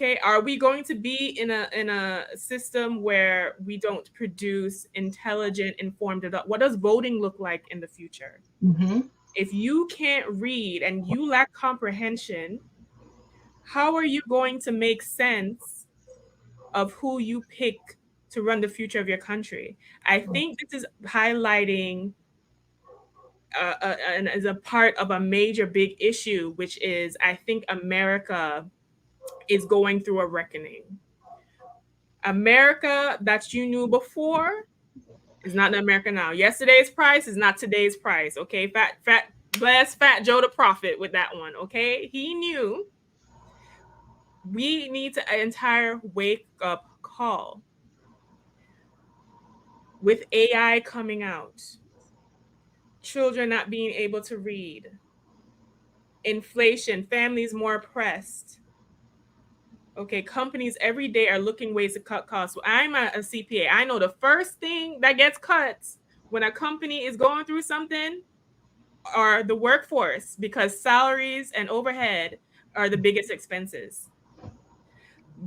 Okay, are we going to be in a system where we don't produce intelligent, informed adult? What does voting look like in the future? Mm-hmm. If you can't read and you lack comprehension, how are you going to make sense of who you pick to run the future of your country? I think this is highlighting and is a part of a major big issue, which is I think America is going through a reckoning. America that you knew before is not the America now. Yesterday's price is not today's price. Okay, bless Fat Joe the Prophet with that one. Okay, he knew we need to an entire wake up call with AI coming out, children not being able to read, inflation, families more oppressed. Okay, companies every day are looking ways to cut costs. So I'm a CPA. I know the first thing that gets cut when a company is going through something are the workforce, because salaries and overhead are the biggest expenses.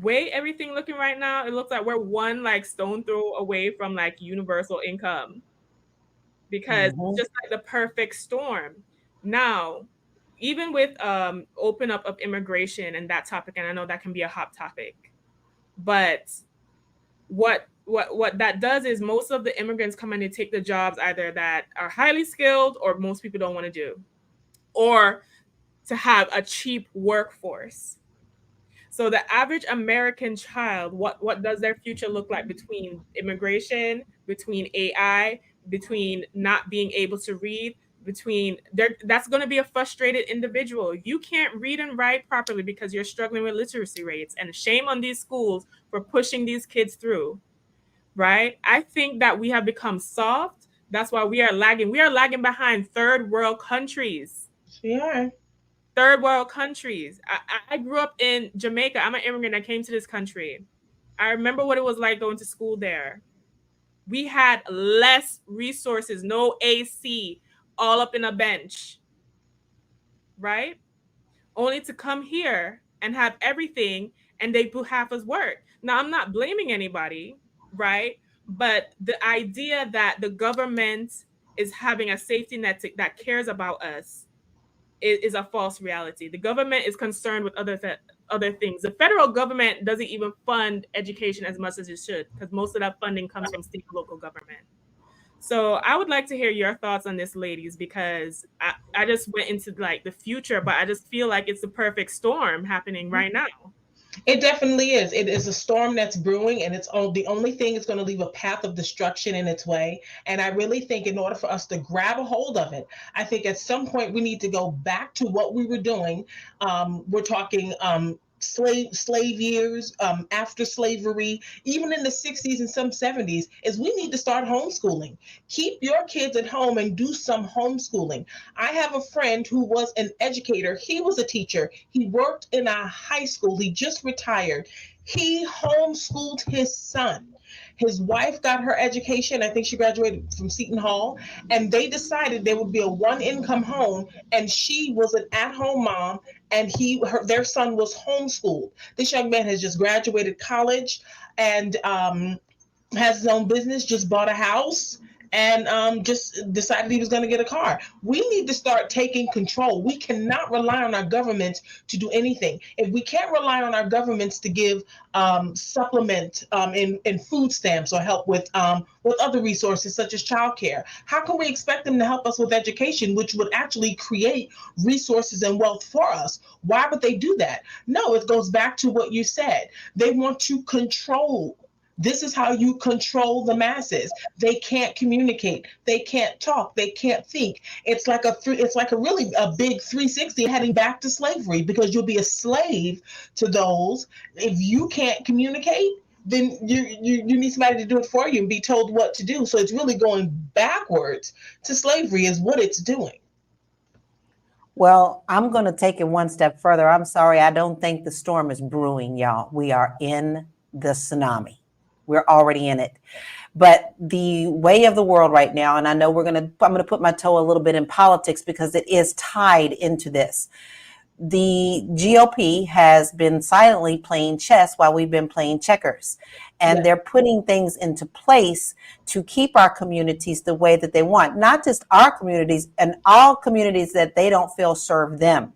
Way everything looking right now, it looks like we're one like stone throw away from like universal income, because it's Mm-hmm. just like the perfect storm. Now, even with open up of immigration and that topic, and I know that can be a hot topic, but what that does is most of the immigrants come in and take the jobs either that are highly skilled or most people don't want to do, or to have a cheap workforce. So the average American child, what does their future look like between immigration, between AI, between not being able to read, between there, that's going to be a frustrated individual. You can't read and write properly because you're struggling with literacy rates, and shame on these schools for pushing these kids through, right? I think that we have become soft. That's why we are lagging. We are lagging behind third world countries. We are. Third world countries. I grew up in Jamaica. I'm an immigrant. I came to this country. I remember what it was like going to school there. We had less resources, no AC, all up in a bench, right? Only to come here and have everything and they do half as work. Now, I'm not blaming anybody, right? But the idea that the government is having a safety net that cares about us is a false reality. The government is concerned with other things. The federal government doesn't even fund education as much as it should, because most of that funding comes from state and local government. So I would like to hear your thoughts on this, ladies, because I just went into like the future, but I just feel like it's the perfect storm happening right now. It definitely is. It is a storm that's brewing, and the only thing is going to leave a path of destruction in its way. And I really think, in order for us to grab a hold of it, I think at some point we need to go back to what we were doing. We're talking slave years, after slavery, even in the 60s and some 70s, is we need to start homeschooling. Keep your kids at home and do some homeschooling. I have a friend who was an educator. He was a teacher. He worked in a high school. He just retired. He homeschooled his son. His wife got her education. I think she graduated from Seton Hall. And they decided there would be a one income home. And she was an at home mom. And their son was homeschooled. This young man has just graduated college and has his own business, just bought a house, and just decided he was going to get a car. We need to start taking control. We cannot rely on our governments to do anything. If we can't rely on our governments to give supplement in food stamps or help with other resources such as childcare, how can we expect them to help us with education, which would actually create resources and wealth for us? Why would they do that? No, it goes back to what you said. They want to control. This is how you control the masses. They can't communicate. They can't talk. They can't think. It's like a really a big 360 heading back to slavery, because you'll be a slave to those. If you can't communicate, then you need somebody to do it for you and be told what to do. So it's really going backwards to slavery is what it's doing. Well, I'm going to take it one step further. I'm sorry, I don't think the storm is brewing, y'all. We are in the tsunami. We're already in it. But the way of the world right now, and I know I'm going to put my toe a little bit in politics because it is tied into this. the GOP has been silently playing chess while we've been playing checkers. And Yeah. they're putting things into place to keep our communities the way that they want, not just our communities, and all communities that they don't feel serve them.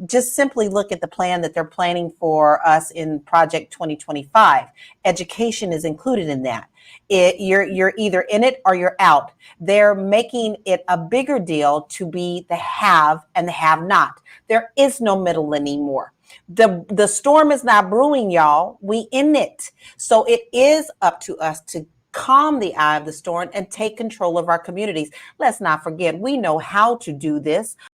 Just simply look at the plan that they're planning for us in Project 2025. Education is included in that. You're either in it or you're out. They're making it a bigger deal to be the have and the have not. There is no middle anymore. The storm is not brewing, y'all. We in it. So it is up to us to calm the eye of the storm and take control of our communities. Let's not forget, we know how to do this.